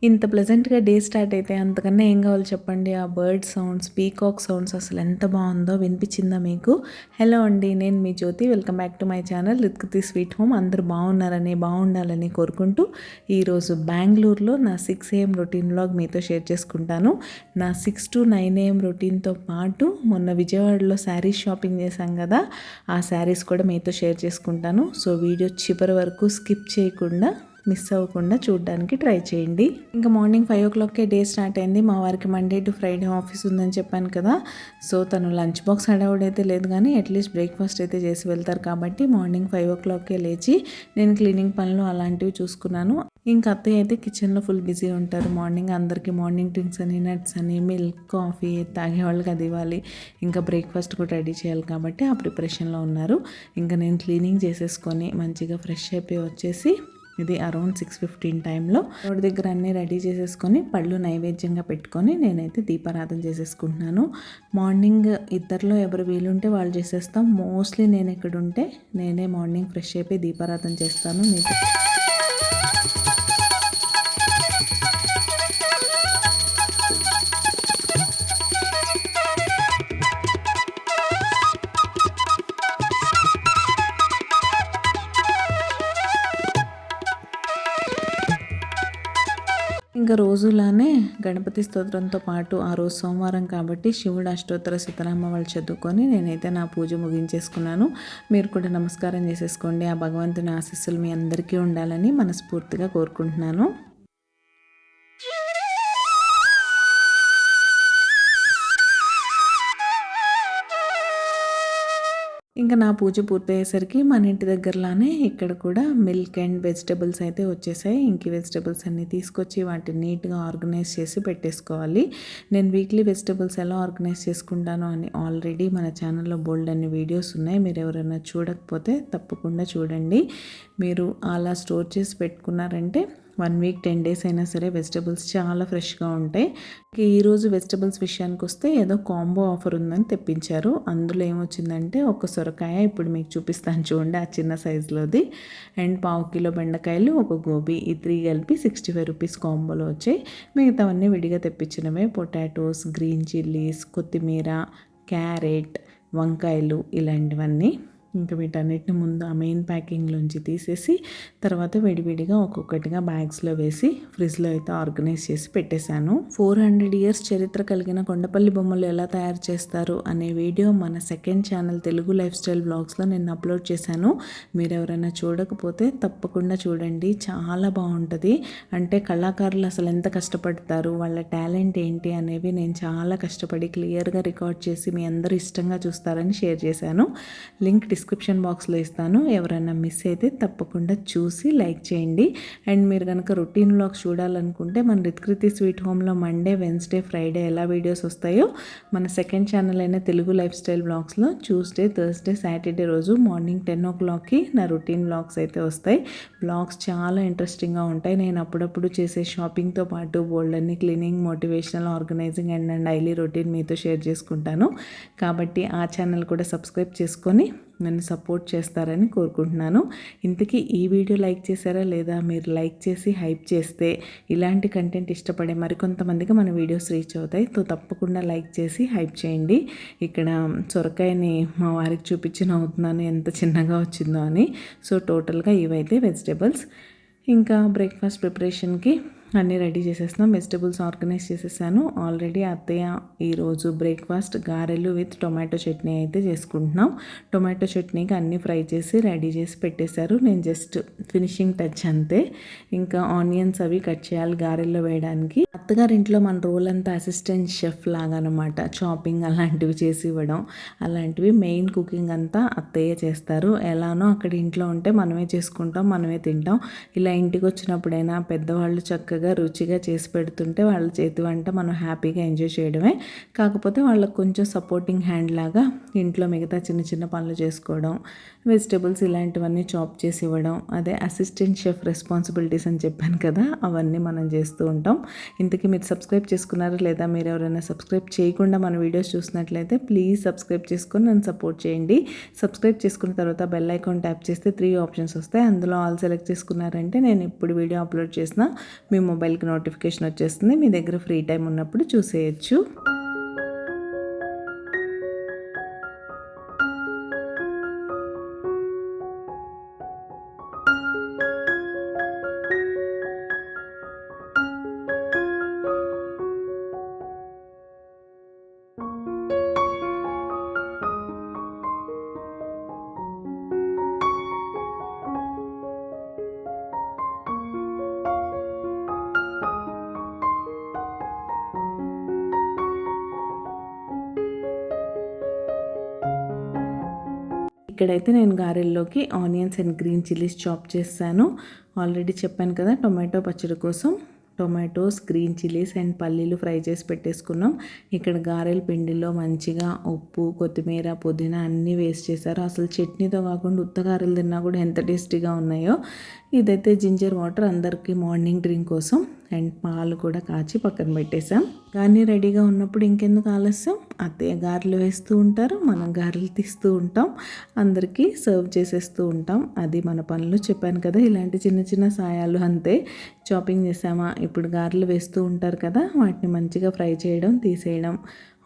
ఇంత ప్లెజెంట్‌గా day start అయితే అంతకన్నా ఏం కావాలో చెప్పండి. ఆ బర్డ్ సౌండ్స్, పీకాక్ సౌండ్స్ అసలు ఎంత బాగుందో. వినిపించిందా మీకు? హలో అండి, నేను మీ Jyothi. Welcome back to my channel Lithkriti sweet home. అందరూ బాగున్నారని, బాగుండాలని కోరుకుంటూ ఈరోజు బెంగళూరులో నా 6 AM రొటీన్ వ్లాగ్ మీతో షేర్ చేసుకుంటాను. నా 6 to 9 AM రొటీన్తో పాటు మొన్న విజయవాడలో శారీస్ షాపింగ్ చేశాం కదా, ఆ శారీస్ కూడా మీతో షేర్ చేసుకుంటాను. సో వీడియో చివరి వరకు స్కిప్ చేయకుండా, మిస్ అవ్వకుండా చూడడానికి ట్రై చేయండి. ఇంకా మార్నింగ్ 5 o'clockకే డే స్టార్ట్ అయింది. మా వారికి మండే టు ఫ్రైడే ఆఫీస్ ఉందని చెప్పాను కదా, సో తను లంచ్ బాక్స్ హడావుడైతే లేదు, కానీ అట్లీస్ట్ బ్రేక్ఫాస్ట్ అయితే చేసి వెళ్తారు. కాబట్టి మార్నింగ్ 5 o'clockకే లేచి నేను క్లీనింగ్ పనులు అలాంటివి చూసుకున్నాను. ఇంకా అత్తయ్య అయితే కిచెన్లో ఫుల్ బిజీ ఉంటారు. మార్నింగ్ అందరికీ మార్నింగ్ డ్రింక్స్ అని, నట్స్ అని, మిల్క్, కాఫీ తాగే వాళ్ళకి అది ఇవ్వాలి. ఇంకా బ్రేక్ఫాస్ట్ కూడా రెడీ చేయాలి కాబట్టి ఆ ప్రిపరేషన్లో ఉన్నారు. ఇంకా నేను క్లీనింగ్ చేసేసుకొని మంచిగా ఫ్రెష్ అయిపోయి వచ్చేసి, ఇది అరౌండ్ 6:15 టైంలో రోడ్డు దగ్గర అన్నీ రెడీ చేసేసుకొని పళ్ళు నైవేద్యంగా పెట్టుకొని నేనైతే దీపారాధన చేసేసుకుంటున్నాను. మార్నింగ్ ఇద్దరిలో ఎవరు వీలుంటే వాళ్ళు చేసేస్తాం. మోస్ట్లీ నేను ఇక్కడ ఉంటే నేనే మార్నింగ్ ఫ్రెష్ అయిపోయి దీపారాధన చేస్తాను. మీతో ఇంకా రోజులానే గణపతి స్తోత్రంతో పాటు ఆ రోజు సోమవారం కాబట్టి శివుడు అష్టోత్తర శతనామాలు చదువుకొని నేనైతే నా పూజ ముగించేసుకున్నాను. మీరు కూడా నమస్కారం చేసేసుకోండి. ఆ భగవంతుని ఆశీస్సులు మీ అందరికీ ఉండాలని మనస్ఫూర్తిగా కోరుకుంటున్నాను. ఇంకా నా పూజ పూర్తయ్యేసరికి మన ఇంటి దగ్గరలానే ఇక్కడ కూడా మిల్క్ అండ్ వెజిటబుల్స్ అయితే వచ్చేసాయి. ఇంక వెజిటబుల్స్ అన్నీ తీసుకొచ్చి వాటిని నీట్గా ఆర్గనైజ్ చేసి పెట్టేసుకోవాలి. నేను వీక్లీ వెజిటబుల్స్ ఎలా ఆర్గనైజ్ చేసుకుంటానో అని ఆల్రెడీ మన ఛానల్లో బోల్డ్ అన్ని వీడియోస్ ఉన్నాయి. మీరు ఎవరైనా చూడకపోతే తప్పకుండా చూడండి. మీరు అలా స్టోర్ చేసి పెట్టుకున్నారంటే 1 week 10 days అయినా సరే వెజిటబుల్స్ చాలా ఫ్రెష్గా ఉంటాయి. ఈరోజు వెజిటబుల్స్ విషయానికి వస్తే ఏదో కాంబో ఆఫర్ ఉందని తెప్పించారు. అందులో ఏమొచ్చిందంటే ఒక సొరకాయ, ఇప్పుడు మీకు చూపిస్తాను చూడండి, ఆ చిన్న సైజులోది, అండ్ 1/2 kilo బెండకాయలు, ఒక గోబీ, ఈ 3 కలిపి 65 rupees కాంబోలో వచ్చాయి. మిగతావన్నీ విడిగా తెప్పించినవే. పొటాటోస్, గ్రీన్ చిల్లీస్, కొత్తిమీర, క్యారెట్, వంకాయలు ఇలాంటివన్నీ. ఇంకా వీటన్నిటిని ముందు ఆ మెయిన్ ప్యాకింగ్లోంచి తీసేసి తర్వాత విడివిడిగా ఒక్కొక్కటిగా బ్యాగ్స్లో వేసి ఫ్రిడ్జ్లో అయితే ఆర్గనైజ్ చేసి పెట్టేశాను. 400 years చరిత్ర కలిగిన కొండపల్లి బొమ్మలు ఎలా తయారు చేస్తారు అనే వీడియో మన second channel Telugu life style బ్లాగ్స్లో నేను అప్లోడ్ చేశాను. మీరు ఎవరైనా చూడకపోతే తప్పకుండా చూడండి, చాలా బాగుంటుంది. అంటే కళాకారులు అసలు ఎంత కష్టపడతారు, వాళ్ళ టాలెంట్ ఏంటి అనేవి నేను చాలా కష్టపడి క్లియర్గా రికార్డ్ చేసి మీ అందరూ ఇష్టంగా చూస్తారని షేర్ చేశాను. లింక్ డిస్క్రిప్షన్ బాక్స్లో ఇస్తాను. ఎవరైనా మిస్ అయితే తప్పకుండా చూసి లైక్ చేయండి. అండ్ మీరు కనుక రొటీన్ వ్లాగ్స్ చూడాలనుకుంటే మన లిత్కృతి స్వీట్ హోమ్లో మండే, వెన్స్డే, ఫ్రైడే ఎలా వీడియోస్ వస్తాయో మన సెకండ్ ఛానల్ అయిన తెలుగు లైఫ్ స్టైల్ బ్లాగ్స్లో ట్యూస్డే, థర్స్డే, సాటర్డే రోజు మార్నింగ్ 10 o'clockకి నా రొటీన్ వ్లాగ్స్ అయితే వస్తాయి. బ్లాగ్స్ చాలా ఇంట్రెస్టింగ్గా ఉంటాయి. నేను అప్పుడప్పుడు చేసే షాపింగ్తో పాటు బోల్డ్ అన్ని cleaning, motivational, organizing and daily routine మీతో షేర్ చేసుకుంటాను. కాబట్టి ఆ ఛానల్ కూడా సబ్స్క్రైబ్ చేసుకొని నన్ను సపోర్ట్ చేస్తారని కోరుకుంటున్నాను. ఇంతకీ ఈ వీడియో లైక్ చేశారా లేదా? మీరు లైక్ చేసి హైప్ చేస్తే ఇలాంటి కంటెంట్ ఇష్టపడే మరికొంతమందికి మన వీడియోస్ రీచ్ అవుతాయి. సో తప్పకుండా లైక్ చేసి హైప్ చేయండి. ఇక్కడ సొరకాయని మా వారికి చూపించి నవ్వుతున్నాను ఎంత చిన్నగా వచ్చిందో అని. సో టోటల్గా ఇవైతే వెజిటేబుల్స్. ఇంకా బ్రేక్ఫాస్ట్ ప్రిపరేషన్కి అన్నీ రెడీ చేసేస్తున్నాం. వెజిటబుల్స్ ఆర్గనైజ్ చేసేసాను. ఆల్రెడీ అత్తయ్య ఈరోజు బ్రేక్ఫాస్ట్ గారెలు విత్ టొమాటో చట్నీ అయితే చేసుకుంటున్నాం. టొమాటో చట్నీకి అన్నీ ఫ్రై చేసి రెడీ చేసి పెట్టేశారు. నేను జస్ట్ ఫినిషింగ్ టచ్ అంతే. ఇంకా ఆనియన్స్ అవి కట్ చేయాలి గారెల్లో వేయడానికి. అత్తగారి ఇంట్లో మన రోల్ అంతా అసిస్టెంట్ షెఫ్ లాగా అనమాట. చాపింగ్ అలాంటివి చేసి ఇవ్వడం, అలాంటివి మెయిన్ కుకింగ్ అంతా అత్తయ్య చేస్తారు. ఎలానో అక్కడ ఇంట్లో ఉంటే మనమే చేసుకుంటాం, మనమే తింటాం. ఇలా ఇంటికి వచ్చినప్పుడైనా పెద్దవాళ్ళు చక్కగా రుచిగా చేసి పెడుతుంటే వాళ్ళ చేతి వంట మనం హ్యాపీగా ఎంజాయ్ చేయడమే. కాకపోతే వాళ్ళకు కొంచెం సపోర్టింగ్ హ్యాండ్ లాగా ఇంట్లో మిగతా చిన్న చిన్న పనులు చేసుకోవడం, వెజిటబుల్స్ ఇలాంటివన్నీ చాప్ చేసి ఇవ్వడం, అదే అసిస్టెంట్ షెఫ్ రెస్పాన్సిబిలిటీస్ అని చెప్పాను కదా, అవన్నీ మనం చేస్తూ ఉంటాం. ఇంతకీ మీరు సబ్స్క్రైబ్ చేసుకున్నారా లేదా? మీరు ఎవరైనా సబ్స్క్రైబ్ చేయకుండా మన వీడియోస్ చూసినట్లయితే ప్లీజ్ సబ్స్క్రైబ్ చేసుకొని నన్ను సపోర్ట్ చేయండి. సబ్స్క్రైబ్ చేసుకున్న తర్వాత బెల్ ఐకాన్ ట్యాప్ చేస్తే 3 ఆప్షన్స్ వస్తాయి. అందులో ఆల్ సెలెక్ట్ చేసుకున్నారంటే నేను ఎప్పుడు వీడియో అప్లోడ్ చేసినా మీ మొబైల్కి నోటిఫికేషన్ వచ్చేస్తుంది. మీ దగ్గర ఫ్రీ టైం ఉన్నప్పుడు చూసేయచ్చు. ఇక్కడైతే నేను గారెల్లోకి onions and green chillies chop చేశాను. ఆల్రెడీ చెప్పాను కదా, టొమాటో పచ్చడి కోసం టొమాటోస్, గ్రీన్ చిల్లీస్ అండ్ పల్లీలు ఫ్రై చేసి పెట్టేసుకున్నాం. ఇక్కడ గారెల పిండిలో మంచిగా ఉప్పు, కొత్తిమీర, పుదీనా అన్నీ వేస్ట్ చేశారు. అసలు చట్నీతో కాకుండా ఉత్త గారెలు తిన్నా కూడా ఎంత టేస్టీగా ఉన్నాయో. ఇదైతే జింజర్ వాటర్ అందరికీ మార్నింగ్ డ్రింక్ కోసం, అండ్ పాలు కూడా కాచి పక్కన పెట్టేసాం. కానీ రెడీగా ఉన్నప్పుడు ఇంకెందుకు ఆలస్యం, అత్తయ్య గారెలు వేస్తూ ఉంటారు, మనం గారెలు తీస్తూ ఉంటాం, అందరికీ సర్వ్ చేసేస్తూ ఉంటాం. అది మన పనులు. చెప్పాను కదా, ఇలాంటి చిన్న చిన్న సాయాలు అంతే. చాపింగ్ చేసామా, ఇప్పుడు గారెలు వేస్తూ ఉంటారు కదా, వాటిని మంచిగా ఫ్రై చేయడం, తీసేయడం,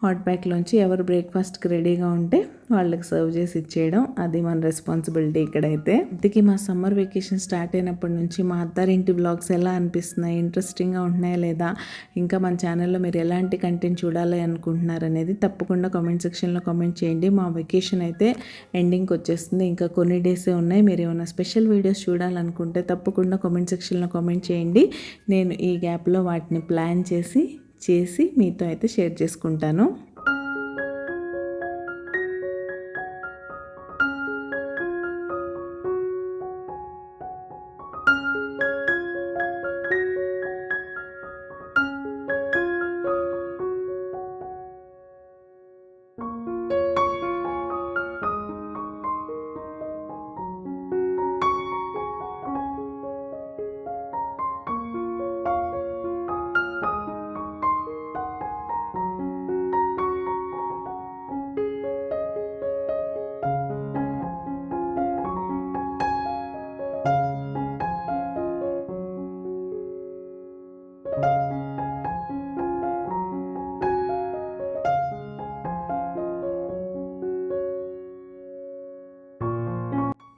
హాట్ ప్యాక్లోంచి ఎవరు బ్రేక్ఫాస్ట్కి రెడీగా ఉంటే వాళ్ళకి సర్వ్ చేసి ఇచ్చేయడం, అది మన రెస్పాన్సిబిలిటీ ఇక్కడైతే. ఇంతకీ మా సమ్మర్ వెకేషన్ స్టార్ట్ అయినప్పటి నుంచి మా అత్తారింటి వ్లాగ్స్ ఎలా అనిపిస్తున్నాయి, ఇంట్రెస్టింగ్గా ఉంటున్నాయా లేదా, ఇంకా మన ఛానల్లో మీరు ఎలాంటి కంటెంట్ చూడాలి అనుకుంటున్నారు అనేది తప్పకుండా కామెంట్ సెక్షన్లో కామెంట్ చేయండి. మా వెకేషన్ అయితే ఎండింగ్కి వచ్చేస్తుంది, ఇంకా కొన్ని డేసే ఉన్నాయి. మీరు ఏమైనా స్పెషల్ వీడియోస్ చూడాలనుకుంటే తప్పకుండా కామెంట్ సెక్షన్లో కామెంట్ చేయండి. నేను ఈ గ్యాప్లో వాటిని ప్లాన్ చేసి మీతో అయితే షేర్ చేసుకుంటాను.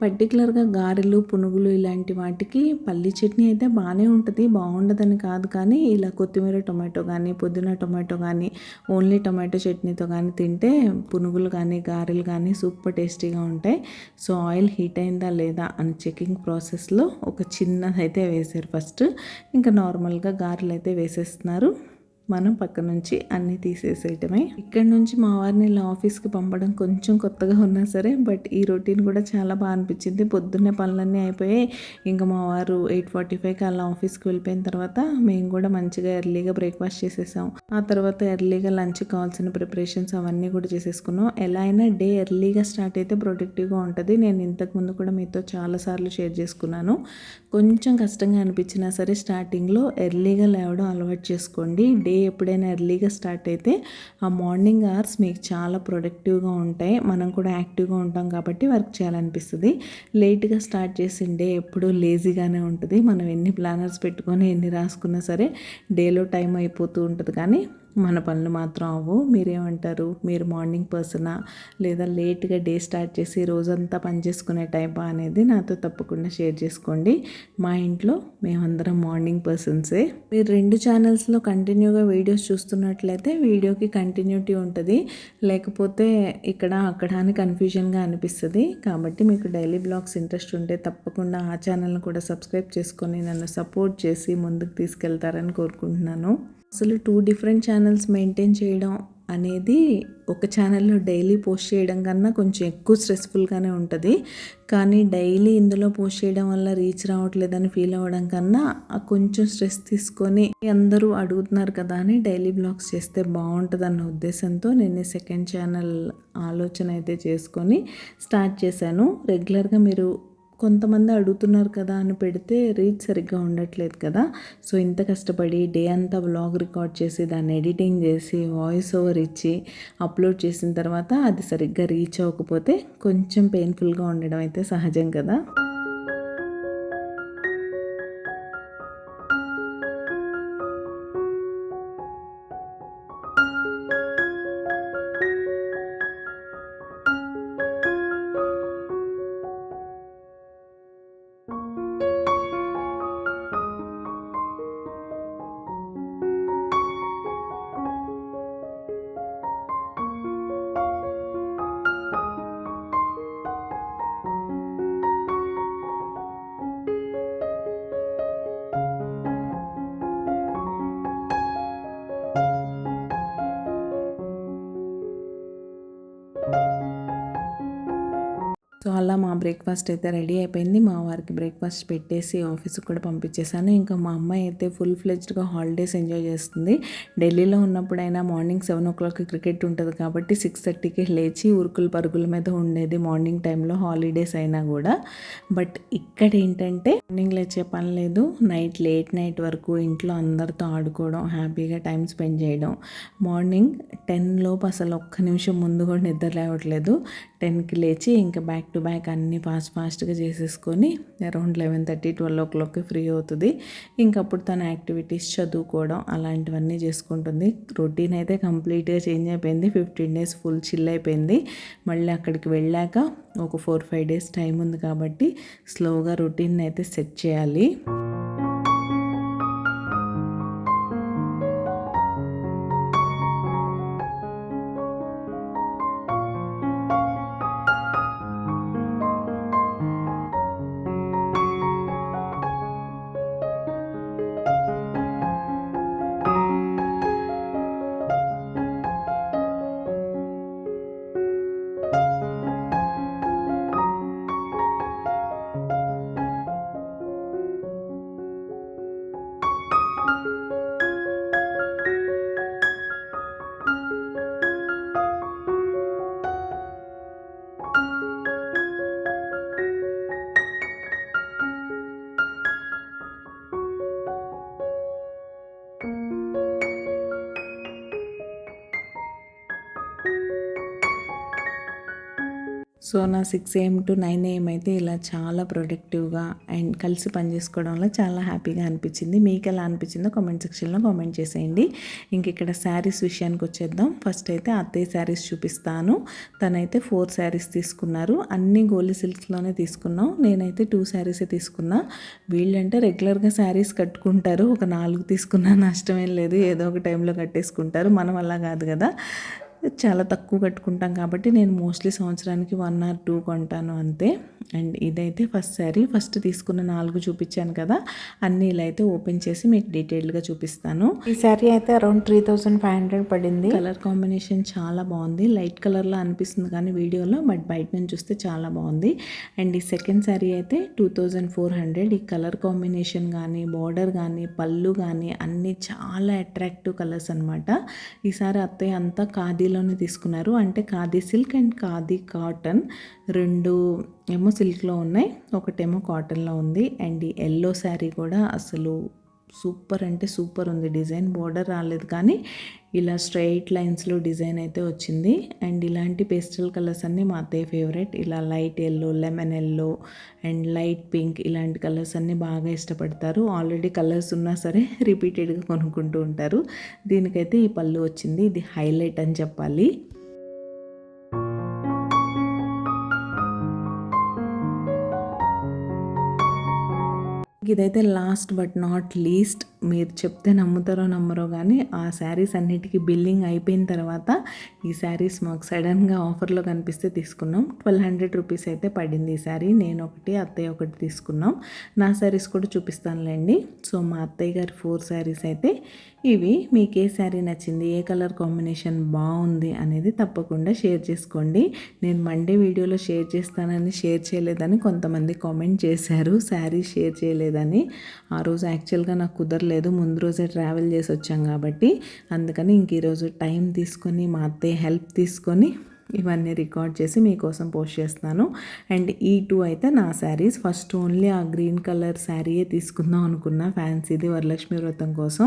పర్టికులర్గా గారెలు, పునుగులు ఇలాంటి వాటికి పల్లి చట్నీ అయితే బాగానే ఉంటుంది, బాగుండదని కాదు. కానీ ఇలా కొత్తిమీర టొమాటో కానీ, పుదీనా టొమాటో కానీ, ఓన్లీ టొమాటో చట్నీతో కానీ తింటే పునుగులు కానీ, గారెలు కానీ సూపర్ టేస్టీగా ఉంటాయి. సో ఆయిల్ హీట్ అయిందా లేదా అని చెకింగ్ ప్రాసెస్లో ఒక చిన్నదైతే వేసారు ఫస్ట్. ఇంకా నార్మల్గా గారెలు అయితే వేసేస్తున్నారు. మనం పక్క నుంచి అన్నీ తీసేసేయటమే. ఇక్కడ నుంచి మా వారిని ఇలా ఆఫీస్కి పంపడం కొంచెం కొత్తగా ఉన్నా సరే, బట్ ఈ రొటీన్ కూడా చాలా బాగా అనిపించింది. పొద్దున్నే పనులన్నీ అయిపోయాయి. ఇంకా మా వారు 8:45కి అలా ఆఫీస్కి వెళ్ళిపోయిన తర్వాత మేము కూడా మంచిగా ఎర్లీగా బ్రేక్ఫాస్ట్ చేసేసాం. ఆ తర్వాత ఎర్లీగా లంచ్కి కావాల్సిన ప్రిపరేషన్స్ అవన్నీ కూడా చేసేసుకున్నాం. ఎలా అయినా డే ఎర్లీగా స్టార్ట్ అయితే ప్రొడక్టివ్గా ఉంటుంది. నేను ఇంతకుముందు కూడా మీతో చాలాసార్లు షేర్ చేసుకున్నాను. కొంచెం కష్టంగా అనిపించినా సరే స్టార్టింగ్లో ఎర్లీగా లేవడం అలవాటు చేసుకోండి. డే ఎప్పుడైనా ఎర్లీగా స్టార్ట్ అయితే ఆ మార్నింగ్ అవర్స్ మీకు చాలా ప్రొడక్టివ్గా ఉంటాయి. మనం కూడా యాక్టివ్గా ఉంటాం కాబట్టి వర్క్ చేయాలనిపిస్తుంది. లేట్గా స్టార్ట్ చేసిన డే ఎప్పుడూ లేజీగానే ఉంటుంది. మనం ఎన్ని ప్లానర్స్ పెట్టుకొని ఎన్ని రాసుకున్నా సరే డేలో టైం అయిపోతూ ఉంటుంది. కానీ మన పనులు మాత్రం అవ్వు. మీరేమంటారు? మీరు మార్నింగ్ పర్సనా లేదా లేట్గా డే స్టార్ట్ చేసి రోజంతా పని చేసుకునే టైపా అనేది నాతో తప్పకుండా షేర్ చేసుకోండి. మా ఇంట్లో మేమందరం మార్నింగ్ పర్సన్సే. మీరు 2 ఛానల్స్లో కంటిన్యూగా వీడియోస్ చూస్తున్నట్లయితే వీడియోకి కంటిన్యూటీ ఉంటుంది, లేకపోతే ఇక్కడ అక్కడ అని కన్ఫ్యూజన్గా అనిపిస్తుంది. కాబట్టి మీకు డైలీ బ్లాగ్స్ ఇంట్రెస్ట్ ఉంటే తప్పకుండా ఆ ఛానల్ని కూడా సబ్స్క్రైబ్ చేసుకొని నన్ను సపోర్ట్ చేసి ముందుకు తీసుకెళ్తారని కోరుకుంటున్నాను. అసలు 2 డిఫరెంట్ ఛానల్స్ మెయింటైన్ చేయడం అనేది ఒక ఛానల్లో డైలీ పోస్ట్ చేయడం కన్నా కొంచెం ఎక్కువ స్ట్రెస్ఫుల్గానే ఉంటుంది. కానీ డైలీ ఇందులో పోస్ట్ చేయడం వల్ల రీచ్ రావట్లేదని ఫీల్ అవ్వడం కన్నా కొంచెం స్ట్రెస్ తీసుకొని అందరూ అడుగుతున్నారు కదా అని డైలీ బ్లాగ్స్ చేస్తే బాగుంటుంది అన్న ఉద్దేశంతో నేను సెకండ్ ఛానల్ ఆలోచన అయితే చేసుకొని స్టార్ట్ చేశాను. రెగ్యులర్గా మీరు కొంతమంది అడుగుతున్నారు కదా అని పెడితే రీచ్ సరిగ్గా ఉండట్లేదు కదా. సో ఇంత కష్టపడి డే అంతా వ్లాగ్ రికార్డ్ చేసి దాన్ని ఎడిటింగ్ చేసి వాయిస్ ఓవర్ ఇచ్చి అప్లోడ్ చేసిన తర్వాత అది సరిగ్గా రీచ్ అవ్వకపోతే కొంచెం పెయిన్ఫుల్గా ఉండడం అయితే సహజం కదా. సో అలా మా బ్రేక్ఫాస్ట్ అయితే రెడీ అయిపోయింది. మా వారికి బ్రేక్ఫాస్ట్ పెట్టేసి ఆఫీస్కి కూడా పంపించేశాను. ఇంకా మా అమ్మాయి అయితే ఫుల్ ఫ్లెడ్జ్డ్గా హాలిడేస్ ఎంజాయ్ చేస్తుంది. ఢిల్లీలో ఉన్నప్పుడైనా మార్నింగ్ 7 o'clock క్రికెట్ ఉంటుంది కాబట్టి 6:30కి లేచి ఉరుకుల పరుగుల మీద ఉండేది మార్నింగ్ టైంలో, హాలిడేస్ అయినా కూడా. బట్ ఇక్కడ ఏంటంటే మార్నింగ్ లేచే పని లేదు, లేట్ నైట్ వరకు ఇంట్లో అందరితో ఆడుకోవడం, హ్యాపీగా టైం స్పెండ్ చేయడం. మార్నింగ్ 10 లోపు అసలు ఒక్క నిమిషం ముందు కూడా నిద్ర లేవట్లేదు. 10కి లేచి ఇంకా బ్యాక్ టు బ్యాక్ అన్నీ ఫాస్ట్గా చేసేసుకొని అరౌండ్ 11:30, 12 o'clock ఫ్రీ అవుతుంది. ఇంకప్పుడు తన యాక్టివిటీస్ చదువుకోవడం అలాంటివన్నీ చేసుకుంటుంది. రొటీన్ అయితే కంప్లీట్గా చేంజ్ అయిపోయింది. 15 days ఫుల్ చిల్ అయిపోయింది. మళ్ళీ అక్కడికి వెళ్ళాక ఒక 4-5 days టైం ఉంది కాబట్టి స్లోగా రొటీన్ అయితే సెట్ చేయాలి. సో నా 6 AM to 9 AM అయితే ఇలా చాలా ప్రొడక్టివ్గా అండ్ కలిసి పని చేసుకోవడం వల్ల చాలా హ్యాపీగా అనిపించింది. మీకు ఎలా అనిపించిందో కామెంట్ సెక్షన్లో కామెంట్ చేసేయండి. ఇంక ఇక్కడ శారీస్ విషయానికి వచ్చేద్దాం. ఫస్ట్ అయితే అత్తయ్య శారీస్ చూపిస్తాను. తనైతే 4 శారీస్ తీసుకున్నారు. అన్నీ గోలి సిల్క్స్లోనే తీసుకున్నాం. నేనైతే 2 శారీసే తీసుకున్నా. వీళ్ళంటే రెగ్యులర్గా శారీస్ కట్టుకుంటారు. ఒక 4 తీసుకున్నా నష్టమేం లేదు, ఏదో ఒక టైంలో కట్టేసుకుంటారు. మనం అలా కాదు కదా, చాలా తక్కువ కట్టుకుంటాం కాబట్టి నేను మోస్ట్లీ సంవత్సరానికి 1 or 2 కొంటాను అంతే. అండ్ ఇదైతే ఫస్ట్ శారీ. ఫస్ట్ తీసుకున్న 4 చూపించాను కదా, అన్నీ ఇలా అయితే ఓపెన్ చేసి మీకు డీటెయిల్డ్గా చూపిస్తాను. ఈ శారీ అయితే అరౌండ్ 3,500 పడింది. కలర్ కాంబినేషన్ చాలా బాగుంది. లైట్ కలర్లో అనిపిస్తుంది కానీ వీడియోలో, బట్ బయట నుంచి చూస్తే చాలా బాగుంది. అండ్ ఈ సెకండ్ శారీ అయితే 2,400. ఈ కలర్ కాంబినేషన్ కానీ, బార్డర్ కానీ, పళ్ళు కానీ అన్నీ చాలా అట్రాక్టివ్ కలర్స్ అనమాట. ఈసారి అత్తయ్య అంతా ఖాదీలోనే తీసుకున్నారు. అంటే khadi silk and khadi cotton, 2 ఏమో సిల్క్లో ఉన్నాయి, ఒకటేమో కాటన్లో ఉంది. అండ్ ఈ ఎల్లో శారీ కూడా అసలు సూపర్ అంటే సూపర్ ఉంది. డిజైన్ బోర్డర్ రాలేదు కానీ ఇలా స్ట్రైట్ లైన్స్లో డిజైన్ అయితే వచ్చింది. అండ్ ఇలాంటి పేస్టల్ కలర్స్ అన్నీ మా అత్తయ్య ఫేవరెట్. ఇలా light yellow, lemon yellow and light pink ఇలాంటి కలర్స్ అన్నీ బాగా ఇష్టపడతారు. ఆల్రెడీ కలర్స్ ఉన్నా సరే రిపీటెడ్గా కొనుక్కుంటూ ఉంటారు. దీనికైతే ఈ పళ్ళు వచ్చింది. ఇది హైలైట్ అని చెప్పాలి. ఇదైతే లాస్ట్ బట్ నాట్ లీస్ట్, మీరు చెప్తే నమ్ముతారో నమ్మరో కానీ ఆ శారీస్ అన్నిటికీ బిల్లింగ్ అయిపోయిన తర్వాత ఈ శారీస్ మాకు సడన్గా ఆఫర్లో కనిపిస్తే తీసుకున్నాం. 1200 రూపీస్ అయితే పడింది ఈ శారీ. నేను ఒకటి, అత్తయ్య ఒకటి తీసుకున్నాం. నా శారీస్ కూడా చూపిస్తానులేండి. సో మా అత్తయ్య గారి 4 శారీస్ అయితే ఇవి. మీకు ఏ శారీ నచ్చింది, ఏ కలర్ కాంబినేషన్ బాగుంది అనేది తప్పకుండా షేర్ చేసుకోండి. నేను మండే వీడియోలో షేర్ చేస్తానని షేర్ చేయలేదని కొంతమంది కామెంట్ చేశారు, శారీ షేర్ చేయలేదని. ఆ రోజు యాక్చువల్గా నాకు కుదరలేదు, ముందు రోజే ట్రావెల్ చేసి వచ్చాం కాబట్టి. అందుకని ఇంక ఈరోజు టైం తీసుకొని మా అత్తయ్య హెల్ప్ తీసుకొని ఇవన్నీ రికార్డ్ చేసి మీకోసం పోస్ట్ చేస్తున్నాను. అండ్ ఈ 2 అయితే నా శారీస్. ఫస్ట్ ఓన్లీ ఆ గ్రీన్ కలర్ శారీయే తీసుకుందాం అనుకున్నా, ఫ్యాన్సీది, వరలక్ష్మి వ్రతం కోసం.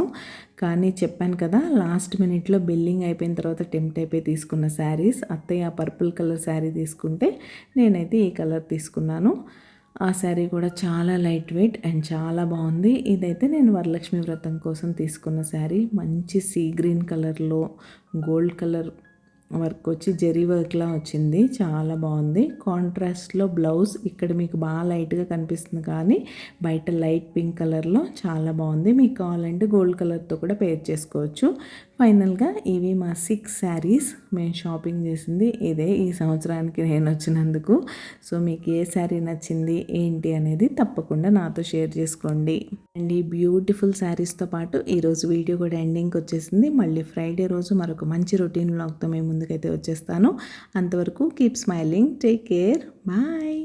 కానీ చెప్పాను కదా, లాస్ట్ మినిట్లో బిల్లింగ్ అయిపోయిన తర్వాత టెంప్ట్ అయిపోయి తీసుకున్న శారీస్. అత్తయ్య ఆ పర్పుల్ కలర్ శారీ తీసుకుంటే నేనైతే ఈ కలర్ తీసుకున్నాను. ఆ శారీ కూడా చాలా లైట్ వెయిట్ అండ్ చాలా బాగుంది. ఇదైతే నేను వరలక్ష్మి వ్రతం కోసం తీసుకున్న శారీ. మంచి సీ గ్రీన్ కలర్లో గోల్డ్ కలర్ వర్క్ వచ్చి జరీ వర్క్లా వచ్చింది, చాలా బాగుంది. కాంట్రాస్ట్లో బ్లౌజ్ ఇక్కడ మీకు బాగా లైట్గా కనిపిస్తుంది కానీ బయట లైట్ పింక్ కలర్లో చాలా బాగుంది. మీకు కావాలంటే గోల్డ్ కలర్తో కూడా పేర్ చేసుకోవచ్చు. ఫైనల్గా ఇవి మా 6 శారీస్. మేము షాపింగ్ చేసింది ఇదే ఈ సంవత్సరానికి నేను వచ్చినందుకు. సో మీకు ఏ శారీ నచ్చింది ఏంటి అనేది తప్పకుండా నాతో షేర్ చేసుకోండి. అండ్ ఈ బ్యూటిఫుల్ శారీస్తో పాటు ఈరోజు వీడియో కూడా ఎండింగ్కి వచ్చేసింది. మళ్ళీ ఫ్రైడే రోజు మరొక మంచి రొటీన్ వ్లాగ్తో మేము ముందుకైతే వచ్చేస్తాను. అంతవరకు keep smiling, take care, bye.